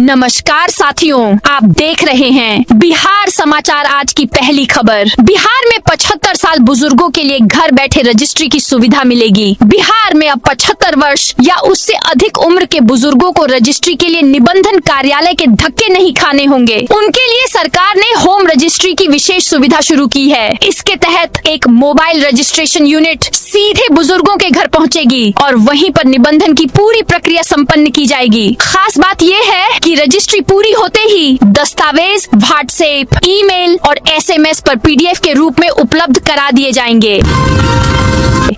नमस्कार साथियों, आप देख रहे हैं बिहार समाचार। आज की पहली खबर, बिहार में 75 साल बुजुर्गों के लिए घर बैठे रजिस्ट्री की सुविधा मिलेगी। बिहार में अब 75 वर्ष या उससे अधिक उम्र के बुजुर्गों को रजिस्ट्री के लिए निबंधन कार्यालय के धक्के नहीं खाने होंगे। उनके लिए सरकार ने होम रजिस्ट्री की विशेष सुविधा शुरू की है। इसके तहत एक मोबाइल रजिस्ट्रेशन यूनिट सीधे बुजुर्गों के घर पहुंचेगी और वहीं पर निबंधन की पूरी प्रक्रिया संपन्न की जाएगी। खास बात ये है कि रजिस्ट्री पूरी होते ही दस्तावेज व्हाट्सएप, ईमेल और एसएमएस पर पीडीएफ के रूप में उपलब्ध करा दिए जाएंगे।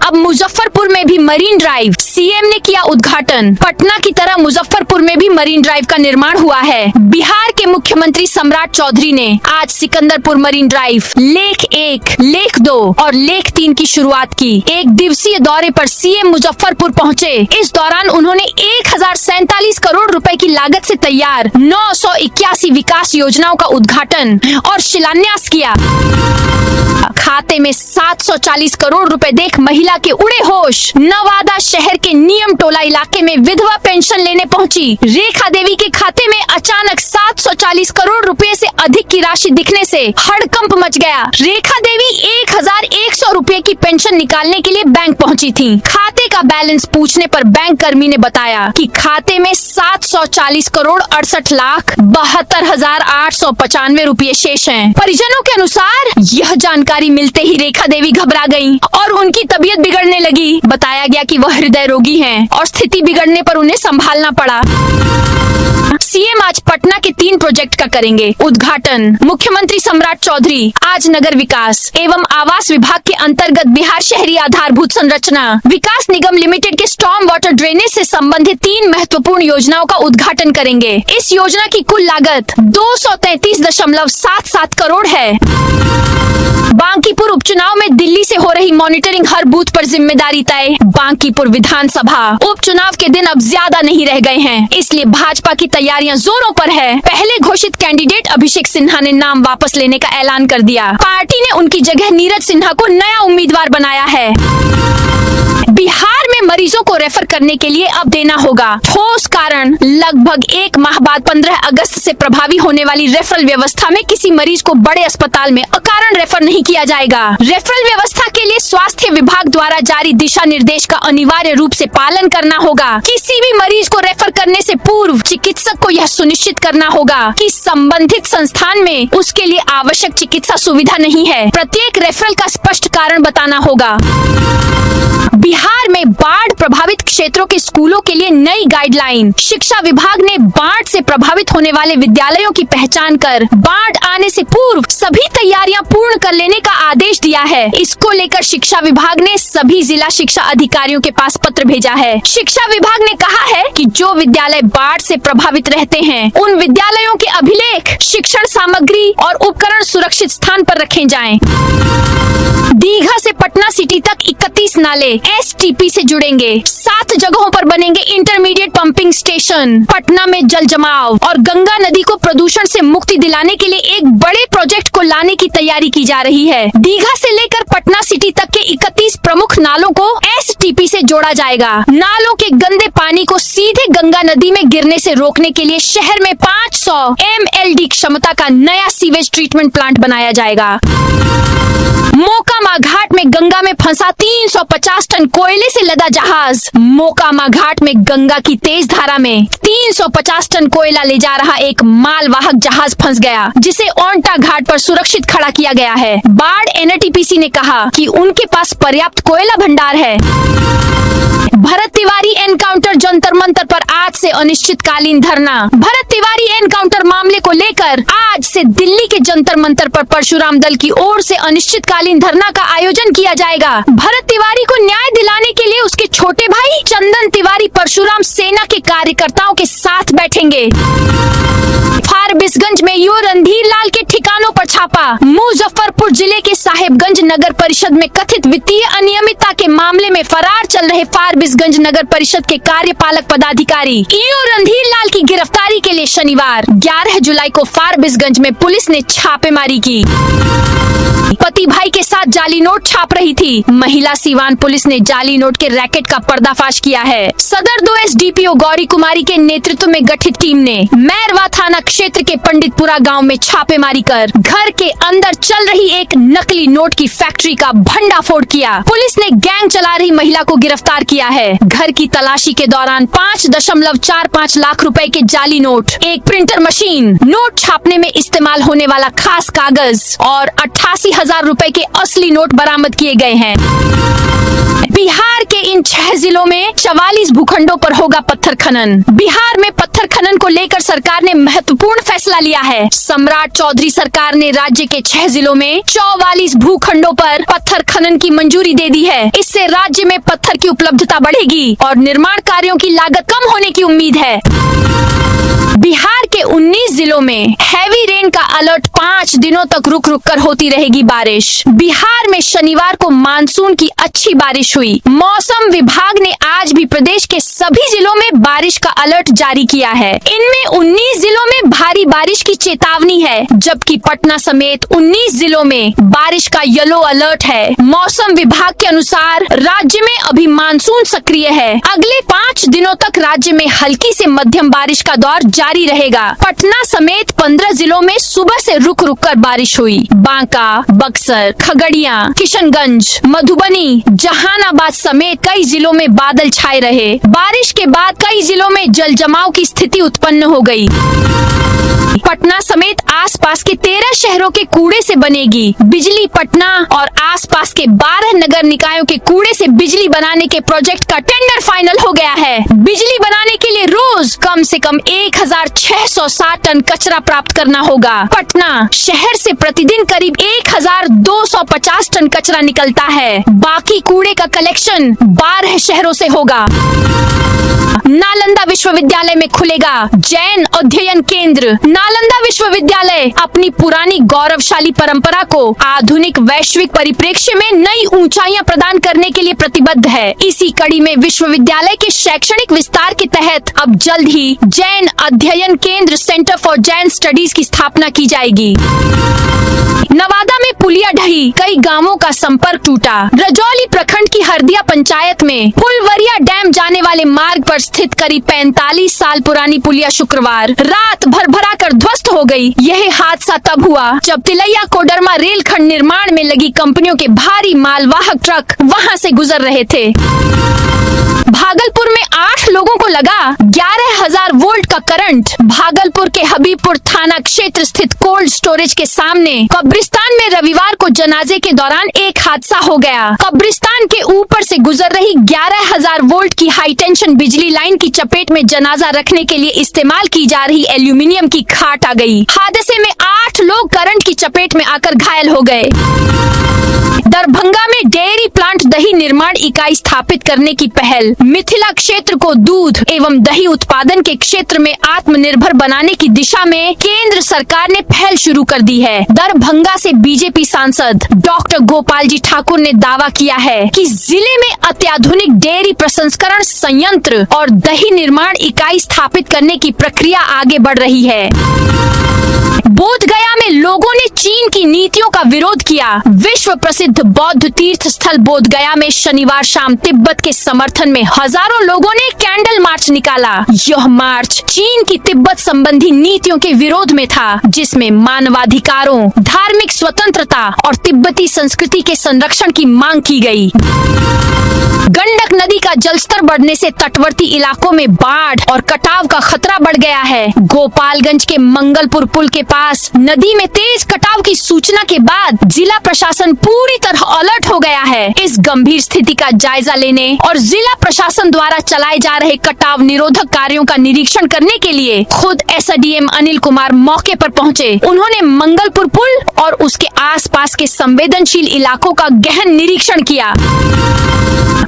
अब मुजफ्फरपुर में भी मरीन ड्राइव, सीएम ने किया उद्घाटन। पटना की तरह मुजफ्फरपुर में भी मरीन ड्राइव का निर्माण हुआ है। बिहार के मुख्यमंत्री सम्राट चौधरी ने आज Sikandarpur marine drive lake 1, lake 2 और लेक 3 की शुरुआत की। एक दिवसीय दौरे पर सीएम मुजफ्फरपुर पहुंचे। इस दौरान उन्होंने 1047 करोड़ रुपए की लागत से तैयार 981 विकास योजनाओं का उद्घाटन और शिलान्यास किया। खाते में 740 करोड़ रुपए देख महिला के उड़े होश। नवादा शहर के नियम टोला इलाके में विधवा पेंशन लेने पहुंची रेखा देवी के खाते में अचानक 740 करोड़ रुपए से अधिक की राशि दिखने से हड़कंप मच गया। रेखा देवी 1100 रुपए की पेंशन निकालने के लिए बैंक पहुंची थी। खाते का बैलेंस पूछने पर बैंक कर्मी ने बताया कि खाते में 740 करोड़ 68 लाख 72,895 रुपए शेष हैं। परिजनों के अनुसार यह जानकारी मिलते ही रेखा देवी घबरा गईं और उनकी तबीयत बिगड़ने लगी। बताया गया कि वह हृदय रोगी हैं और स्थिति बिगड़ने पर उन्हें संभालना पड़ा। सीएम आज पटना के 3 प्रोजेक्ट का करेंगे उद्घाटन। मुख्यमंत्री सम्राट चौधरी आज नगर विकास एवं आवास विभाग के अंतर्गत बिहार शहरी आधारभूत संरचना विकास निगम लिमिटेड के स्टॉर्म वाटर ड्रेनेज से संबंधित 3 महत्वपूर्ण योजनाओं का उद्घाटन करेंगे। इस योजना की कुल लागत 233.77 करोड़ है। बांकीपुर उपचुनाव में दिल्ली से हो रही मॉनिटरिंग, हर बूथ पर जिम्मेदारी तय। बांकीपुर विधानसभा उपचुनाव के दिन अब ज्यादा नहीं रह गए हैं, इसलिए भाजपा की तैयारियां जोरों पर है। पहले घोषित कैंडिडेट अभिषेक सिन्हा ने नाम वापस लेने का ऐलान कर दिया। पार्टी ने उनकी जगह नीरज सिन्हा को नया उम्मीदवार बनाया है। बिहार में मरीजों को रेफर करने के लिए अब देना होगा ठोस कारण। लगभग 1 माह बाद 15 अगस्त से प्रभावी होने वाली रेफरल व्यवस्था में किसी मरीज को बड़े अस्पताल में अकारण रेफर नहीं किया जाएगा। रेफरल व्यवस्था के लिए स्वास्थ्य विभाग द्वारा जारी दिशा निर्देश का अनिवार्य रूप से पालन करना होगा। किसी भी मरीज को रेफर करने से पूर्व चिकित्सक को यह सुनिश्चित करना होगा कि संबंधित संस्थान में उसके लिए आवश्यक चिकित्सा सुविधा नहीं है। प्रत्येक रेफरल का स्पष्ट कारण बताना होगा। बिहार में बाढ़ प्रभावित क्षेत्रों के स्कूलों के लिए नई गाइडलाइन। शिक्षा विभाग ने बाढ़ से प्रभावित होने वाले विद्यालयों की पहचान कर बाढ़ आने से पूर्व सभी तैयारियां पूर्ण कर लेने का आदेश दिया है। इसको लेकर शिक्षा विभाग ने सभी जिला शिक्षा अधिकारियों के पास पत्र भेजा है। शिक्षा विभाग ने कहा है कि जो विद्यालय बाढ़ से प्रभावित रहते हैं उन विद्यालयों के अभिलेख, शिक्षण सामग्री और उपकरण सुरक्षित स्थान पर रखे जाएं। दीघा से पटना सिटी तक 31 नाले एसटीपी से जुड़ेंगे। 7 जगहों पर बनेंगे इंटरमीडिएट पंपिंग स्टेशन। पटना में जल जमाव और गंगा नदी को प्रदूषण से मुक्ति दिलाने के लिए एक बड़े प्रोजेक्ट को लाने की तैयारी की जा रही है। दीघा से लेकर पटना सिटी तक के 31 प्रमुख नालों को एसटीपी से जोड़ा जाएगा। नालों के गंदे पानी को सीधे गंगा नदी में गिरने से रोकने के लिए शहर में 500 MLD क्षमता का नया सीवेज ट्रीटमेंट प्लांट बनाया जाएगा। मोकामा घाट में गंगा में फंसा 350 टन कोयले से लदा जहाज। मोकामा घाट में गंगा की तेज धारा में 350 टन कोयला ले जा रहा एक मालवाहक जहाज फंस गया, जिसे ओंटा घाट पर सुरक्षित खड़ा किया गया है। बाढ़ एनटीपीसी ने कहा कि उनके पास पर्याप्त कोयला भंडार है। भरत तिवारी एनकाउंटर जंतर मंतर पर आज से अनिश्चितकालीन धरना। भरत तिवारी एनकाउंटर मामले को लेकर आज से दिल्ली के जंतर मंतर पर परशुराम दल की ओर से अनिश्चितकालीन धरना का आयोजन किया जाएगा। भरत तिवारी को न्याय दिलाने के लिए उसके छोटे भाई चंदन तिवारी परशुराम सेना के कार्यकर्ताओं के साथ बैठेंगे। फारबिसगंज में यूं रणधीर लाल के ठिकानों ठिकानों पर छापा। मुजफ्फरपुर जिले के साहेबगंज नगर परिषद में कथित वित्तीय अनियमितता के मामले में फरार चल रहे फारबिसगंज नगर परिषद के कार्यपालक पदाधिकारी ईओ रणधीर लाल की गिरफ्तारी के लिए शनिवार 11 जुलाई को फारबिसगंज में पुलिस ने छापेमारी की। पति भाई के साथ जाली नोट छाप रही थी। महिला सीवान पुलिस ने जाली नोट के रैकेट का पर्दाफाश किया है। सदर 2 एसडीपीओ गौरी कुमारी के नेतृत्व में गठित टीम ने मैरवा थाना क्षेत्र के पंडितपुरा गांव में छापेमारी कर घर के अंदर चल रही एक नकली नोट की फैक्ट्री का भंडाफोड़ किया। पुलिस ने गैंग चला रही महिला को गिरफ्तार किया है। घर की तलाशी के दौरान 5.45 लाख रुपए के जाली नोट, एक प्रिंटर मशीन, नोट छापने में इस्तेमाल होने वाला खास कागज और 88,000 रुपए के असली नोट बरामद किए गए हैं। बिहार के इन 6 जिलों में 44 भूखंडों पर होगा पत्थर खनन। बिहार में पत्थर खनन को लेकर सरकार ने महत्वपूर्ण फैसला लिया है। सम्राट चौधरी सरकार ने राज्य के 6 जिलों में 44 भूखंडों पर पत्थर खनन की मंजूरी दे दी है। इससे राज्य में पत्थर की उपलब्धता बढ़ेगी और निर्माण कार्यों की लागत कम होने की उम्मीद है। बिहार के 19 जिलों में हैवी रेन का अलर्ट, 5 दिनों तक रुक रुक कर होती रहेगी बारिश। बिहार में शनिवार को मानसून की अच्छी बारिश हुई। मौसम विभाग ने आज भी प्रदेश के सभी जिलों में बारिश का अलर्ट जारी किया है। इनमें 19 जिलों में भारी बारिश की चेतावनी है, जबकि पटना समेत 19 जिलों में बारिश का येलो अलर्ट है। मौसम विभाग के अनुसार राज्य में अभी मानसून सक्रिय है। अगले 5 दिनों तक राज्य में हल्की से मध्यम बारिश का दौर जारी रहेगा। पटना समेत 15 जिलों में सुबह से रुक रुक कर बारिश हुई। बांका, बक्सर, खगड़िया, किशनगंज, मधुबनी, जहानाबाद समेत कई जिलों में बादल छाए रहे। बारिश के बाद कई जिलों में जल जमाव की स्थिति उत्पन्न हो गई। पटना समेत आसपास के 13 शहरों के कूड़े से बनेगी बिजली। पटना और आसपास के 12 नगर निकायों के कूड़े से बिजली बनाने के प्रोजेक्ट का टेंडर फाइनल हो गया है। बिजली बनाने के लिए रोज कम से कम 1660 टन कचरा प्राप्त करना होगा। पटना शहर से प्रतिदिन करीब 1250 टन कचरा निकलता है। बाकी कूड़े का कलेक्शन 12 शहरों से होगा। नालंदा विश्वविद्यालय में खुलेगा जैन अध्ययन केंद्र। नालंदा विश्वविद्यालय अपनी पुरानी गौरवशाली परंपरा को आधुनिक वैश्विक परिप्रेक्ष्य में नई ऊंचाइयां प्रदान करने के लिए प्रतिबद्ध है। इसी कड़ी में विश्वविद्यालय के शैक्षणिक विस्तार के तहत अब जल्द ही जैन अध्ययन केंद्र सेंटर फॉर जैन स्टडीज की स्थापना की जाएगी। नवादा में पुलिया ढही, कई गांवों का संपर्क टूटा। रजौली प्रखंड की हरदिया पंचायत में फुलवरिया डैम जाने वाले मार्ग पर स्थित करीब 45 साल पुरानी पुलिया शुक्रवार रात भरभरा कर ध्वस्त हो गई। यह हादसा तब हुआ जब तिलैया कोडरमा रेलखंड निर्माण में लगी कंपनियों के भारी मालवाहक ट्रक वहां से गुजर रहे थे। भागलपुर में 8 लोगों को लगा 11,000 वोल्ट का करंट। भागलपुर के हबीबपुर थाना क्षेत्र स्थित कोल्ड स्टोरेज के सामने कब्रिस्तान में रविवार को जनाजे के दौरान एक हादसा हो गया। कब्रिस्तान के ऊपर से गुजर रही 11,000 वोल्ट की हाई टेंशन बिजली लाइन की चपेट में जनाजा रखने के लिए इस्तेमाल की जा रही एल्यूमिनियम की खाट आ गई। हादसे में 8 लोग करंट की चपेट में आकर घायल हो गए। दरभंगा में डेयरी प्लांट दही निर्माण इकाई स्थापित करने की पहल। मिथिला क्षेत्र को दूध एवं दही उत्पादन के क्षेत्र में आत्मनिर्भर बनाने की दिशा में केंद्र सरकार ने पहल शुरू कर दी है। दरभंगा से बीजेपी सांसद डॉक्टर गोपाल जी ठाकुर ने दावा किया है कि जिले में अत्याधुनिक डेयरी प्रसंस्करण संयंत्र और दही निर्माण इकाई स्थापित करने की प्रक्रिया आगे बढ़ रही है। बोधगया में लोगों ने चीन की नीतियों का विरोध किया। विश्व प्रसिद्ध बौद्ध तीर्थ स्थल बोधगया में शनिवार शाम तिब्बत के समर्थन में हजारों लोगों ने कैंडल मार्च निकाला। यह मार्च चीन की तिब्बत संबंधी नीतियों के विरोध में था, जिसमें मानवाधिकारों, धार्मिक स्वतंत्रता और तिब्बती संस्कृति के संरक्षण की मांग की गई। गंडक नदी का जलस्तर बढ़ने से तटवर्ती इलाकों में बाढ़ और कटाव का खतरा बढ़ गया है। गोपालगंज के मंगलपुर पुल के पास नदी में तेज कटाव की सूचना के बाद जिला प्रशासन पूरी तरह अलर्ट हो गया है। इस गंभीर स्थिति का जायजा लेने और जिला प्रशासन द्वारा चलाए जा रहे कटाव निरोधक कार्यों का निरीक्षण करने के लिए खुद एसडीएम अनिल कुमार मौके पर पहुंचे। उन्होंने मंगलपुर पुल और उसके आसपास के संवेदनशील इलाकों का गहन निरीक्षण किया।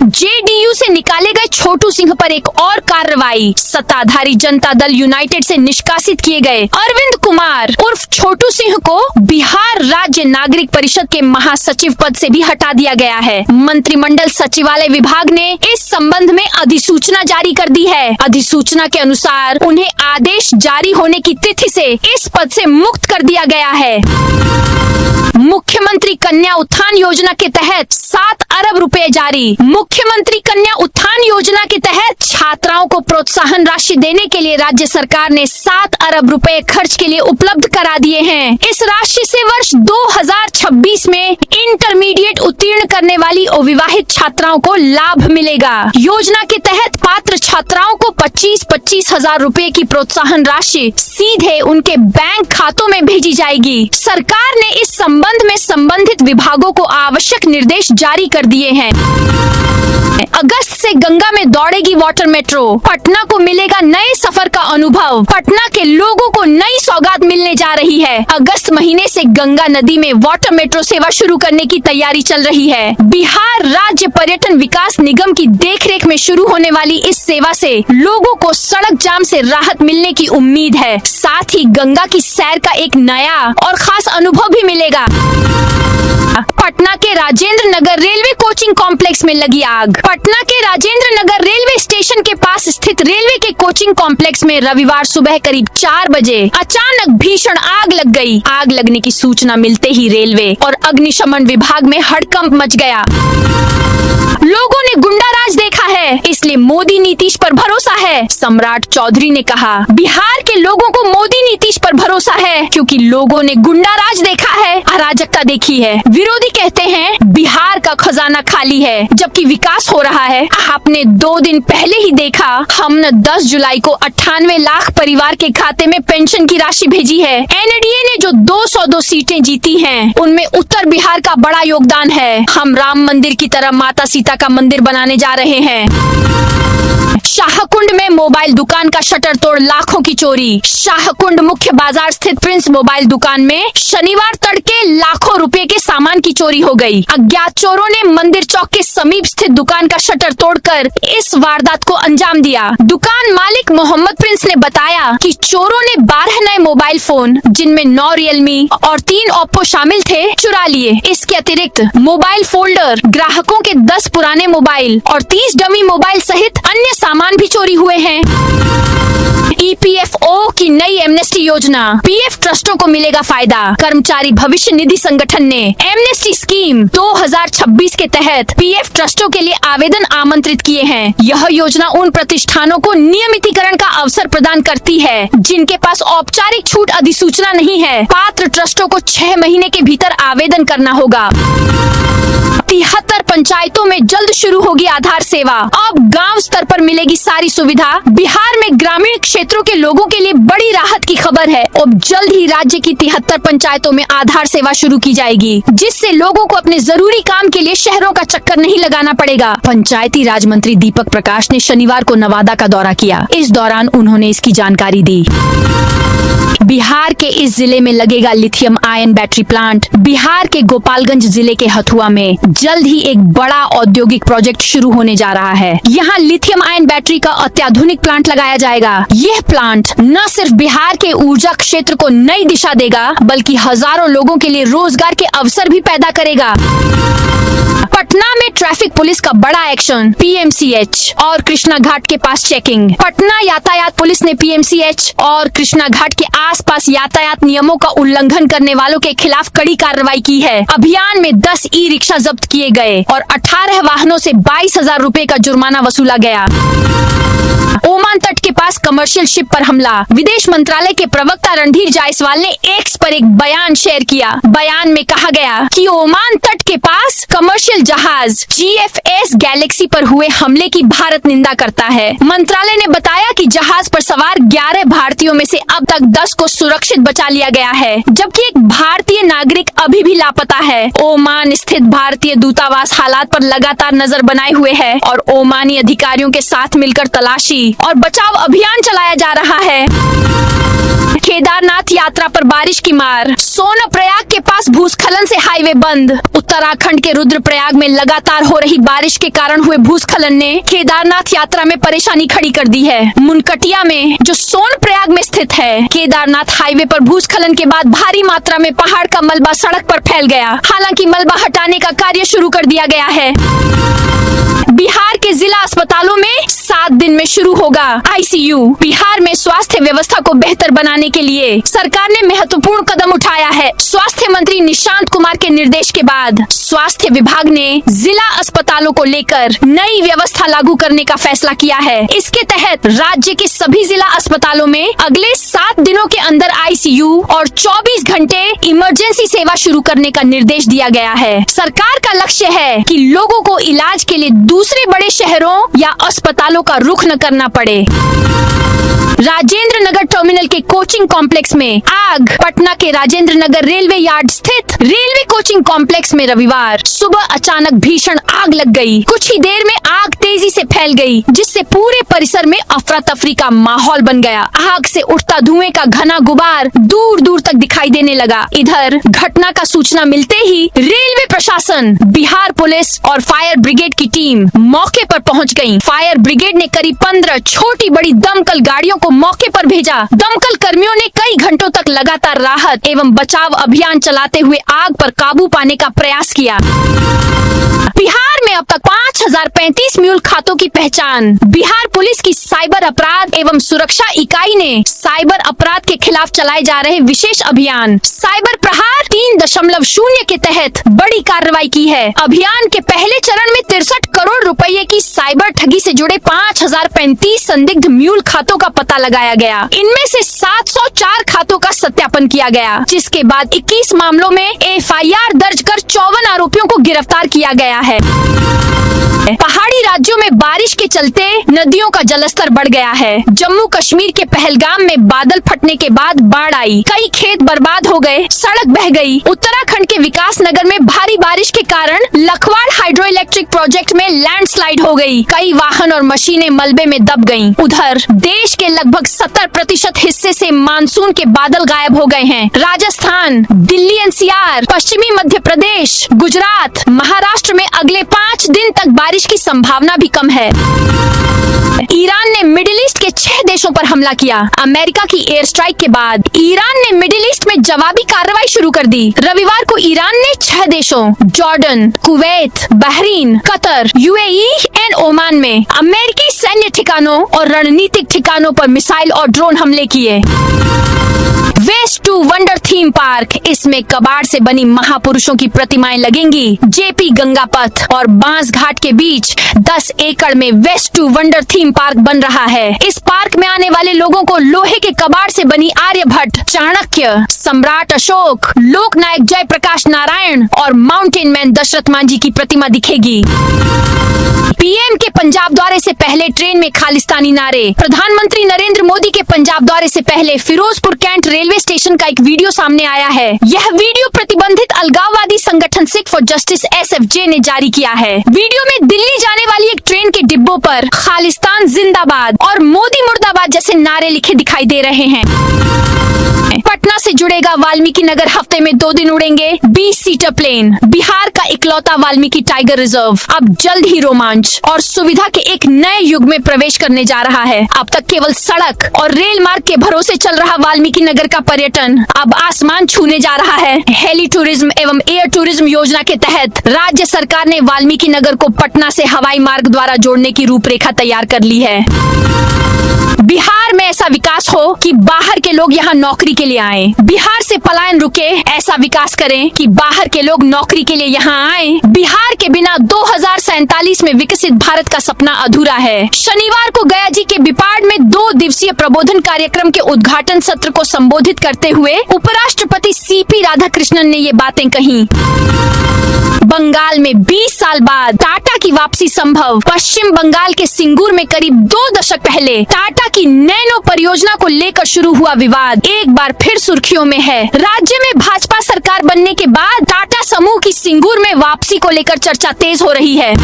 जेडीयू से निकाले गए छोटू सिंह पर एक और कार्रवाई। सत्ताधारी जनता दल यूनाइटेड से निष्कासित किए गए अरविंद कुमार उर्फ छोटू सिंह को बिहार राज्य नागरिक परिषद के महासचिव पद से भी हटा दिया गया है। मंत्रिमंडल सचिवालय विभाग ने इस संबंध में अधिसूचना जारी कर दी है। अधिसूचना के अनुसार उन्हें आदेश जारी होने की तिथि से इस पद से मुक्त कर दिया गया है। मुख्यमंत्री कन्या उत्थान योजना के तहत 7 अरब रुपए जारी। मुख्यमंत्री कन्या उत्थान योजना के तहत छात्राओं को प्रोत्साहन राशि देने के लिए राज्य सरकार ने 7 अरब रुपए खर्च के लिए उपलब्ध करा दिए हैं। इस राशि से वर्ष 2026 में इंटरमीडिएट उत्तीर्ण करने वाली अविवाहित छात्राओं को लाभ मिलेगा। योजना के तहत पात्र छात्राओं को 25-25 हजार रुपए की प्रोत्साहन राशि सीधे उनके बैंक खातों में भेजी जाएगी। सरकार ने इस संबंध में संबंधित विभागों को आवश्यक निर्देश जारी कर दिए हैं। अगस्त से गंगा में दौड़ेगी वाटर मेट्रो। पटना को मिलेगा नए सफर का अनुभव। पटना के लोगों को नई सौगात मिलने जा रही है। अगस्त महीने से गंगा नदी में वाटर मेट्रो सेवा शुरू करने की तैयारी चल रही है। बिहार राज्य पर्यटन विकास निगम की देखरेख में शुरू होने वाली इस सेवा से लोगों को सड़क जाम से राहत मिलने की उम्मीद है। साथ ही गंगा की सैर का एक नया और खास अनुभव भी मिलेगा। पटना के Rajendra Nagar railway coaching complex में लगी आग। पटना के राजेंद्र नगर रेलवे स्टेशन के पास स्थित रेलवे के कोचिंग कॉम्प्लेक्स में रविवार सुबह करीब 4 बजे अचानक भीषण आग लग गई। आग लगने की सूचना मिलते ही रेलवे और अग्निशमन विभाग में हड़कंप मच गया। लोगों ने गुंडाराज देखा है, इसलिए मोदी नीतीश पर भरोसा है। सम्राट चौधरी ने कहा, बिहार के लोगों को मोदी नीतीश पर भरोसा है क्योंकि लोगों ने गुंडाराज देखा है, अराजकता देखी है। विरोधी कहते हैं बिहार का खजाना खाली है जबकि विकास हो रहा है। आपने 2 दिन पहले ही देखा, हमने 10 जुलाई को 98 लाख परिवार के खाते में पेंशन की राशि भेजी है। एनडीए ने जो 202 सीटें जीती हैं, उनमें उत्तर बिहार का बड़ा योगदान है। हम राम मंदिर की तरह माता सीता का मंदिर बनाने जा रहे हैं। शाहकुंड में मोबाइल दुकान का शटर तोड़ लाखों की चोरी। शाहकुंड मुख्य बाजार स्थित प्रिंस मोबाइल दुकान में शनिवार तड़के लाखों रुपए के सामान की चोरी हो गई। अज्ञात चोरों ने मंदिर चौक के समीप स्थित दुकान का शटर तोड़कर इस वारदात को अंजाम दिया। दुकान मालिक मोहम्मद प्रिंस ने बताया कि चोरों ने 12 नए मोबाइल फोन, जिनमें 9 रियलमी और 3 ओप्पो शामिल थे, चुरा लिए। इसके अतिरिक्त मोबाइल फोल्डर, ग्राहकों के 10 पुराने मोबाइल और 30 डमी मोबाइल सहित अन्य सामान भी चोरी हुए हैं। ईपीएफओ की नई एमनेस्टी योजना, पीएफ ट्रस्टों को मिलेगा फायदा। कर्मचारी भविष्य निधि संगठन ने एमनेस्टी स्कीम 2026 के तहत पीएफ ट्रस्टों के लिए आवेदन आमंत्रित किए हैं। यह योजना उन प्रतिष्ठानों को नियमितीकरण का अवसर प्रदान करती है जिनके पास औपचारिक छूट अधिसूचना नहीं है। पात्र ट्रस्टों को 6 महीने के भीतर आवेदन करना होगा। 73 पंचायतों में जल्द शुरू होगी आधार सेवा। अब गांव स्तर पर मिलेगी सारी सुविधा। बिहार में ग्रामीण क्षेत्रों के लोगों के लिए बड़ी राहत की खबर है। अब जल्द ही राज्य की 73 पंचायतों में आधार सेवा शुरू की जाएगी, जिससे लोगों को अपने जरूरी काम के लिए शहरों का चक्कर नहीं लगाना पड़ेगा। पंचायती राज मंत्री दीपक प्रकाश ने शनिवार को नवादा का दौरा किया। इस दौरान उन्होंने इसकी जानकारी दी। बिहार के इस जिले में लगेगा lithium ion battery plant. Bihar के गोपालगंज जिले के हथुआ में जल्द ही एक बड़ा औद्योगिक प्रोजेक्ट शुरू होने जा रहा है। यहाँ लिथियम आयन बैटरी का अत्याधुनिक प्लांट लगाया जाएगा। यह प्लांट न सिर्फ बिहार के ऊर्जा क्षेत्र को नई दिशा देगा, बल्कि हजारों लोगों के लिए रोजगार के अवसर भी पैदा करेगा। पटना में ट्रैफिक पुलिस का बड़ा एक्शन, पीएमसीएच और कृष्णा घाट के पास चेकिंग। पटना यातायात पुलिस ने पीएमसीएच और कृष्णा घाट के आसपास यातायात नियमों का उल्लंघन करने वालों के खिलाफ कड़ी कार्रवाई की है। अभियान में 10 ई रिक्शा जब्त किए गए और 18 वाहनों से 22,000 रुपए का जुर्माना वसूला गया। ओमान तट के पास कमर्शियल शिप पर हमला। विदेश मंत्रालय के प्रवक्ता रणधीर जायसवाल ने एक्स पर एक बयान शेयर किया। बयान में कहा गया कि ओमान तट के पास कमर्शियल जहाज GFS गैलेक्सी पर हुए हमले की भारत निंदा करता है। मंत्रालय ने बताया कि जहाज पर सवार 11 भारतीयों में से अब तक 10 को सुरक्षित बचा लिया गया है, जबकि एक भारतीय नागरिक अभी भी लापता है। ओमान स्थित भारतीय दूतावास हालात पर लगातार नजर बनाए हुए है और ओमानी अधिकारियों के साथ मिलकर तलाशी और बचाव अभियान चलाया जा रहा है। केदारनाथ यात्रा पर बारिश की मार। सोनप्रयाग के पास भूस्खलन से हाईवे बंद। उत्तराखंड के रुद्रप्रयाग में लगातार हो रही बारिश के कारण हुए भूस्खलन ने केदारनाथ यात्रा में परेशानी खड़ी कर दी है। मुनकटिया में, जो सोनप्रयाग में स्थित है, केदारनाथ हाईवे पर भूस्खलन के बाद भारी मात्रा में पहाड़ का मलबा सड़क पर फैल गया। हालांकि मलबा हटाने का कार्य शुरू कर दिया गया है। बिहार के जिला अस्पतालों में 7 दिन में शुरू होगा आईसीयू। बिहार में स्वास्थ्य व्यवस्था को बेहतर बनाने के लिए सरकार ने महत्वपूर्ण कदम उठाया है। स्वास्थ्य मंत्री निशांत कुमार के निर्देश के बाद स्वास्थ्य विभाग ने जिला अस्पतालों को लेकर नई व्यवस्था लागू करने का फैसला किया है। इसके तहत राज्य के सभी जिला अस्पतालों में अगले 7 दिनों के अंदर आईसीयू और 24 घंटे इमरजेंसी सेवा शुरू करने का निर्देश दिया गया है। सरकार का लक्ष्य है कि लोगों को इलाज के लिए दूसरे बड़े शहरों या अस्पतालों का रुख न करना पड़े। राजेंद्र नगर टर्मिनल के कोचिंग कॉम्प्लेक्स में आग। पटना के राजेंद्र नगर रेलवे यार्ड स्थित रेलवे कोचिंग कॉम्प्लेक्स में रविवार सुबह अचानक भीषण आग लग गई। कुछ ही देर में आग तेजी से फैल गई, जिससे पूरे परिसर में अफरा तफरी का माहौल बन गया। आग से उठता धुएं का घना गुबार दूर दूर तक दिखाई देने लगा। इधर घटना का सूचना मिलते ही रेलवे प्रशासन, बिहार पुलिस और फायर ब्रिगेड की टीम मौके पर पहुंच गई। फायर ब्रिगेड ने करीब 15 छोटी बड़ी दमकल गाड़ियों को मौके पर भेजा। दमकल कर्मियों ने कई घंटों तक लगातार राहत एवं बचाव अभियान चलाते हुए आग पर काबू पाने का प्रयास किया। बिहार में अब तक 5035 म्यूल खातों की पहचान। बिहार पुलिस की साइबर अपराध एवं सुरक्षा इकाई ने साइबर अपराध के खिलाफ चलाए जा रहे विशेष अभियान साइबर प्रहार 3.0 के तहत बड़ी कार्रवाई की है। अभियान के पहले चरण में 63 करोड़ रुपए की साइबर ठगी से जुड़े 5035 संदिग्ध म्यूल खातों का पता लगाया गया। इनमें से 704 खातों का सत्यापन किया गया, जिसके बाद 21 मामलों में एफआईआर दर्ज कर 54 आरोपियों को गिरफ्तार किया गया है। पहाड़ी राज्यों में बारिश के चलते नदियों का जलस्तर बढ़ गया है। जम्मू कश्मीर के पहलगाम में बादल फटने के बाद बाढ़ आई, कई खेत बर्बाद हो गए, सड़क बह गई। उत्तराखंड के विकास नगर में भारी बारिश के कारण लखवाड़ हाइड्रो इलेक्ट्रिक प्रोजेक्ट में लैंडस्लाइड हो गई, कई वाहन और मशीनें मलबे में दब गईं। उधर देश के लगभग 70% हिस्से से मानसून के बादल गायब हो गए हैं। राजस्थान, दिल्ली एनसीआर, पश्चिमी मध्य प्रदेश, गुजरात, महाराष्ट्र में अगले 5 दिन तक बारिश की संभावना भी कम है। ईरान ने मिडिल ईस्ट के 6 देशों पर हमला किया। अमेरिका की एयर स्ट्राइक के बाद ईरान ने मिडिल ईस्ट में जवाबी कार्रवाई शुरू कर दी। रविवार को ईरान ने 6 देशों Jordan, Kuwait, Bahrain, Qatar, UAE and Oman में अमेरिकी सैन्य ठिकानों और रणनीतिक ठिकानों पर मिसाइल और ड्रोन हमले किए। Waste to wonder theme park, इसमें कबाड़ से बनी महापुरुषों की प्रतिमाएं लगेंगी। जेपी गंगा पथ और बांस घाट के बीच 10 एकड़ में waste to wonder theme park बन रहा है। इस पार्क में आने वाले लोगों को लोहे के कबाड़ से बनी आर्यभट्ट, चाणक्य, सम्राट अशोक, लोकनायक जयप्रकाश नारायण और माउंटेन मैन दशरथ मांझी की प्रतिमा दिखेगी। पीएम के पंजाब दौरे से पहले ट्रेन में खालिस्तानी नारे। प्रधानमंत्री नरेंद्र मोदी के पंजाब दौरे से पहले फिरोजपुर कैंट रेलवे स्टेशन का एक वीडियो सामने आया है। यह वीडियो प्रतिबंधित अलगाववादी संगठन सिख फॉर जस्टिस एसएफजे ने जारी किया है। वीडियो में दिल्ली जाने वाली एक ट्रेन के डिब्बों पर खालिस्तान जिंदाबाद और मोदी मुर्दाबाद जैसे नारे लिखे दिखाई दे रहे हैं। पटना से जुड़ेगा वाल्मीकि नगर, हफ्ते में 2 दिन उड़ेंगे 20 सीटर प्लेन। बिहार का इकलौता वाल्मीकि टाइगर रिजर्व अब जल्द ही रोमांच और सुविधा के एक नए युग में प्रवेश करने जा रहा है। अब तक केवल सड़क और रेल मार्ग के भरोसे चल रहा वाल्मीकि नगर का पर्यटन अब आसमान छूने जा रहा है। हेली टूरिज्म एवं एयर टूरिज्म योजना के तहत राज्य सरकार ने वाल्मीकि नगर को पटना से हवाई मार्ग द्वारा जोड़ने की रूपरेखा तैयार कर ली है। बिहार में ऐसा विकास हो कि बाहर के लोग यहाँ नौकरी के लिए आए। बिहार से पलायन रुके, ऐसा विकास करें कि बाहर के लोग नौकरी के लिए यहाँ आए। बिहार के बिना 2047 में विकसित भारत का सपना अधूरा है। शनिवार को गया जी के बिपाड में 2 दिवसीय प्रबोधन कार्यक्रम के उद्घाटन सत्र को संबोधित करते हुए उपराष्ट्रपति सीपी राधाकृष्णन ने ये बातें कही। बंगाल में 20 साल बाद टाटा की वापसी संभव। पश्चिम बंगाल के सिंगूर में करीब 2 दशक पहले टाटा की नैनो परियोजना को लेकर शुरू हुआ विवाद एक बार फिर सुर्खियों में है। राज्य में भाजपा सरकार बनने के बाद टाटा समूह की सिंगूर में वापसी को लेकर चर्चा तेज हो रही है।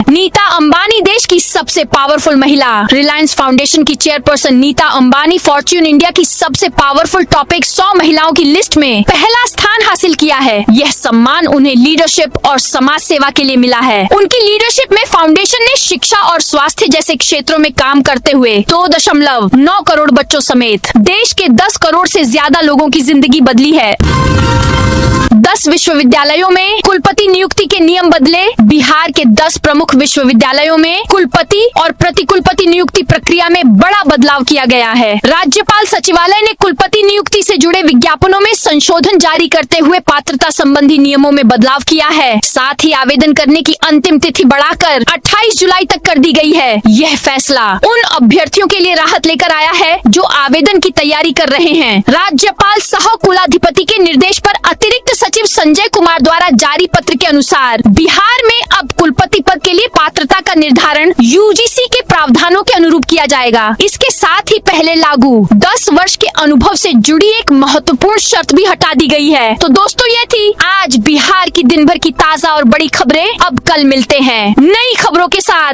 नीता अंबानी देश की सबसे पावरफुल महिला। रिलायंस फाउंडेशन की chairperson Nita Ambani Fortune India की सबसे पावरफुल टॉपिक 100 महिलाओं की लिस्ट में पहला स्थान हासिल किया है। यह सम्मान उन्हें लीडरशिप और समाज सेवा के लिए मिला है। उनकी लीडरशिप में फाउंडेशन ने शिक्षा और स्वास्थ्य जैसे क्षेत्रों में काम करते हुए 2.9 करोड़ बच्चों समेत देश के 10 करोड़ से ज्यादा लोगों की जिंदगी बदली है। 10 विश्वविद्यालयों में कुलपति नियुक्ति के नियम बदले। बिहार के 10 प्रमुख विश्वविद्यालयों में कुलपति और प्रतिकुलपति नियुक्ति प्रक्रिया में बड़ा बदलाव किया गया है। राज्यपाल सचिवालय ने कुलपति नियुक्ति से जुड़े विज्ञापनों में संशोधन जारी करते हुए पात्रता संबंधी नियमों में बदलाव किया है। साथ ही आवेदन करने की अंतिम तिथि बढ़ाकर 28 जुलाई तक कर दी गई है। यह फैसला उन अभ्यर्थियों के लिए राहत लेकर आया है जो आवेदन की तैयारी कर रहे हैं। राज्यपाल सह कुलाधिपति के निर्देश पर अतिरिक्त सचिव संजय कुमार द्वारा जारी पत्र के अनुसार बिहार में अब कुलपति पद के लिए पात्रता का निर्धारण यूजीसी के प्रावधानों के अनुरूप किया जाएगा। इसके साथ ही पहले लागू 10 वर्ष के अनुभव से जुड़ी एक महत्वपूर्ण शर्त भी हटा दी गई है। तो दोस्तों, ये थी आज बिहार की दिन भर की ताजा और बड़ी खबरें। अब कल मिलते हैं नई खबरों के साथ।